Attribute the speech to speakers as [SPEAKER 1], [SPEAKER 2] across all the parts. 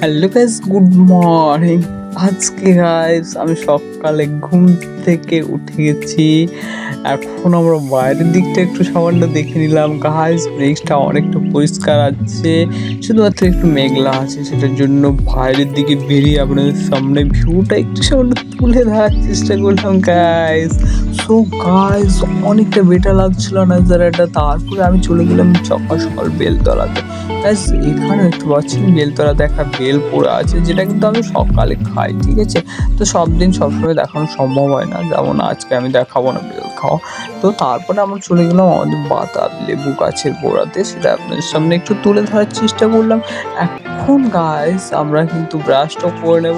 [SPEAKER 1] Hello guys, good morning. আজকে guys আমি সকালে ঘুম থেকে উঠে গেছি। এখন আমরা বাইরের দিকটা একটু সামান্য দেখে নিলাম গাইস। মেঘটা অনেকটা পরিষ্কার আছে, শুধুমাত্র একটু মেঘলা আছে। সেটার জন্য বাইরের দিকে বেরিয়ে আপনাদের সামনে ভিউটা একটু সামান্য তুলে ধরার চেষ্টা করলাম গাইস। সো গাইস, অনেকটা বেটার লাগছিল নাজারাটা। তারপরে আমি চলে গেলাম সকাল সকাল বেলতলাতে। গাইস এখানে দেখতে পাচ্ছেন বেলতলাতে একটা বেল পড়ে আছে, যেটা কিন্তু আমি সকালে খাই, ঠিক আছে। তো সব দিন সবসময় দেখানো সম্ভব হয় না, যেমন আজকে আমি দেখাবো না বেল খাওয়া। তো তারপরে আমরা চলে গেলাম আমাদের বাতাব লেবু গাছের গোড়াতে, সেটা আপনাদের সামনে একটু তুলে ধরার চেষ্টা করলাম। এখন গাইস আমরা কিন্তু ব্রাশটা করে নেব।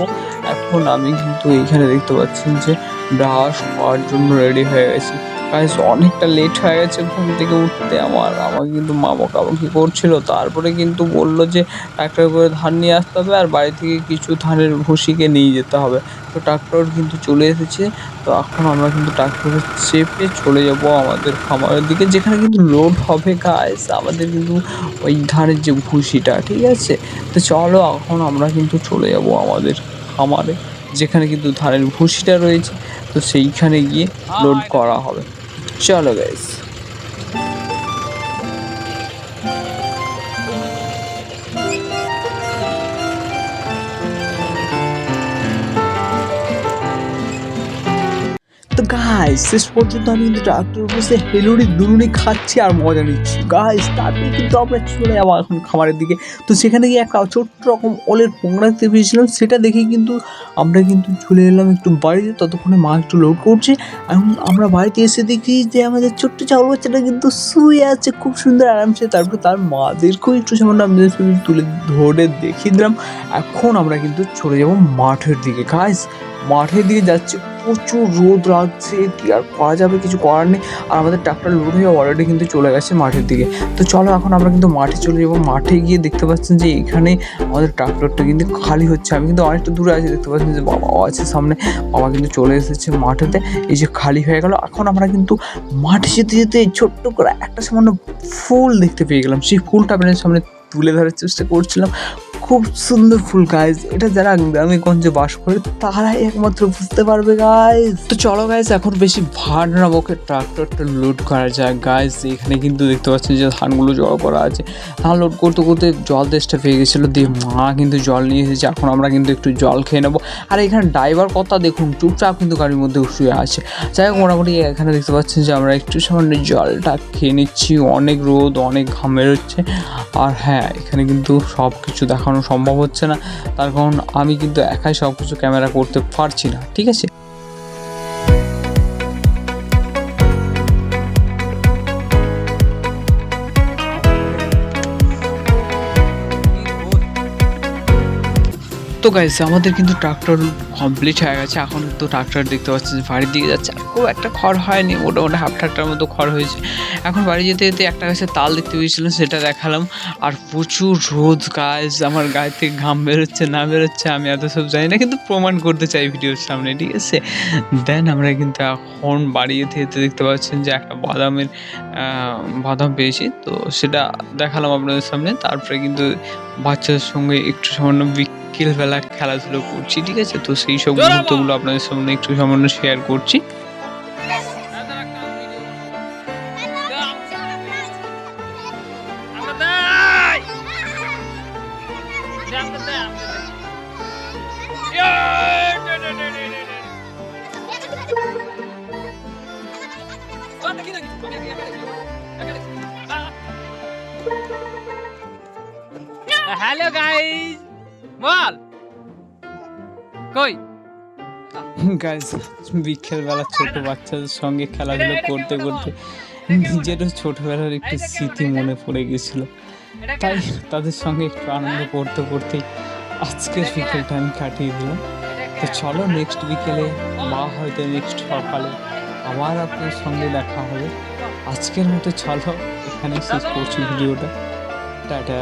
[SPEAKER 1] এখন আমি কিন্তু এইখানে দেখতে পাচ্ছেন যে ব্রাশ করার জন্য রেডি হয়ে গেছি। গাইস অনেকটা লেট হয়ে গেছে ঘুম থেকে উঠতে আমাকে কিন্তু মা বকাবকি করছিল। তারপরে কিন্তু বললো যে ট্রাক্টর করে ধান নিয়ে আসতে হবে, আর বাড়ি থেকে কিছু ধানের ভুসিকে নিয়ে যেতে হবে। তো ট্রাক্টর কিন্তু চলে এসেছে। তো এখন আমরা কিন্তু ট্রাক্টরে চেপে চলে যাব আমাদের খামারের দিকে, যেখানে কিন্তু লোড হবে গাইস আমাদের কিন্তু ওই ধানের যে ভুসিটা, ঠিক আছে। তো চলো এখন আমরা কিন্তু চলে যাব আমাদের খামারে, যেখানে কিন্তু ধানের ভুসিটা রয়েছে। তো সেইখানে গিয়ে লোড করা হবে। চলো গাইস। তো গাইস শেষ পর্যন্ত আমি কিন্তু ট্রাক্টর বসে হেলুড়ি দুলুনি খাচ্ছি আর মজা নিচ্ছি গাইস। তারপরে কিন্তু আমরা চলে যাবো এখন খামারের দিকে। তো সেখানে গিয়ে একটা ছোট্ট রকম ওলের পোংরা দেখতে পেয়েছিলাম, সেটা দেখে কিন্তু আমরা কিন্তু চলে এলাম একটু বাড়িতে। ততক্ষণে মা একটু লোড করছে। এখন আমরা বাড়িতে এসে দেখি যে আমাদের ছোট্ট চাউল বাচ্চাটা কিন্তু শুয়ে আছে খুব সুন্দর আরামসে। তারপর তার মাদেরকেও একটু সামান্য আমাদের তুলে ধরে দেখিয়ে দিলাম। এখন আমরা কিন্তু চলে যাবো মাঠের দিকে গাইস। মাঠের দিকে যাচ্ছি, প্রচুর রোদ লাগছে, কি আর করা যাবে, কিছু করার নেই। আর আমাদের ট্রাক্টর লোড হয়ে অলরেডি কিন্তু চলে গেছে মাঠের দিকে। তো চলো এখন আমরা কিন্তু মাঠে চলে যাবো। মাঠে গিয়ে দেখতে পাচ্ছেন যে এখানে আমাদের ট্রাক্টরটা কিন্তু খালি হচ্ছে। আমি কিন্তু অনেকটা দূরে আছি, দেখতে পাচ্ছেন যে বাবাও আছে সামনে। বাবা কিন্তু চলে এসেছে মাঠেতে, এই যে খালি হয়ে গেল। এখন আমরা কিন্তু মাঠে যেতে যেতে ছোট্ট করে একটা সামান্য ফুল দেখতে পেয়ে গেলাম। সেই ফুলটা আপনাদের সামনে তুলে ধরার চেষ্টা করছিলাম। খুব সুন্দর ফুল গাইজ, এটা যারা গ্রামে গঞ্জে বাস করে তারাই একমাত্র বুঝতে পারবে গাইজ। তো চলো গাইজ এখন বেশি ভার না বকে ট্রাক্টরটা লোড করা যায় গাইজ। এখানে কিন্তু দেখতে পাচ্ছেন যে ধানগুলো জড়ো করা আছে। ধান লোড করতে করতে জল তেষ্টা পেয়ে গেছিলো, দিয়ে মা কিন্তু জল নিয়ে এসেছে। এখন আমরা কিন্তু একটু জল খেয়ে নেবো। আর এখানে ড্রাইভার কথা দেখুন, চুপচাপ কিন্তু গাড়ির মধ্যে শুয়ে আছে। যাই হোক, মোটামুটি এখানে দেখতে পাচ্ছেন যে আমরা একটু সামান্য জলটা খেয়ে নিচ্ছি। অনেক রোদ, অনেক ঘাম বেরোচ্ছে। আর হ্যাঁ, এখানে কিন্তু সব কিছু দেখানো সম্ভব হচ্ছে না, তার কারণ আমি কিন্তু একাই সব কিছু ক্যামেরা করতে পারছি না, ঠিক আছে। তো গাইস আমাদের কিন্তু ট্রাক্টর কমপ্লিট হয়ে গেছে। এখন কিন্তু ট্রাক্টর দেখতে পাচ্ছেন যে বাড়ির দিকে যাচ্ছে। আর খুব একটা খড় হয়নি, মোটামুটি হাফ ট্রাক্টর মতো খড় হয়েছে। এখন বাড়ি যেতে যেতে একটা গাছের তাল দেখতে পেয়েছিলাম, সেটা দেখালাম। আর প্রচুর রোদ গাইস, আমার গায়ে থেকে ঘাম বেরোচ্ছে না বেরোচ্ছে আমি এত সব জানি না, কিন্তু প্রমাণ করতে চাই ভিডিওর সামনে, ঠিক আছে। দেন আমরা কিন্তু এখন বাড়ি যেতে যেতে দেখতে পাচ্ছেন যে একটা বাদাম পেয়েছি, তো সেটা দেখালাম আপনাদের সামনে। তারপরে কিন্তু বাচ্চাদের সঙ্গে একটু সামান্য বিকেলবেলা খেলাধুলো করছি, ঠিক আছে। তো সেই সব মুহূর্তগুলো আপনাদের সামনে একটু সামান্য শেয়ার করছি।
[SPEAKER 2] হ্যালো গাইস, বল কই
[SPEAKER 1] গাইজ বিকেলবেলা ছোট বাচ্চাদের সঙ্গে খেলাধুলো করতে করতে নিজেরও ছোটবেলার একটু স্মৃতি মনে পড়ে গেছিলো, তাই তাদের সঙ্গে একটু আনন্দ করতে করতেই আজকের বিকেলটা আমি কাটিয়ে দিলাম। তো চলো নেক্সট বিকেলে বা হয়তো নেক্সট সকালে আবার আপনার সঙ্গে দেখা হবে। আজকের মতো চলো এখানে শেষ করছি ভিডিওটা। টাটা।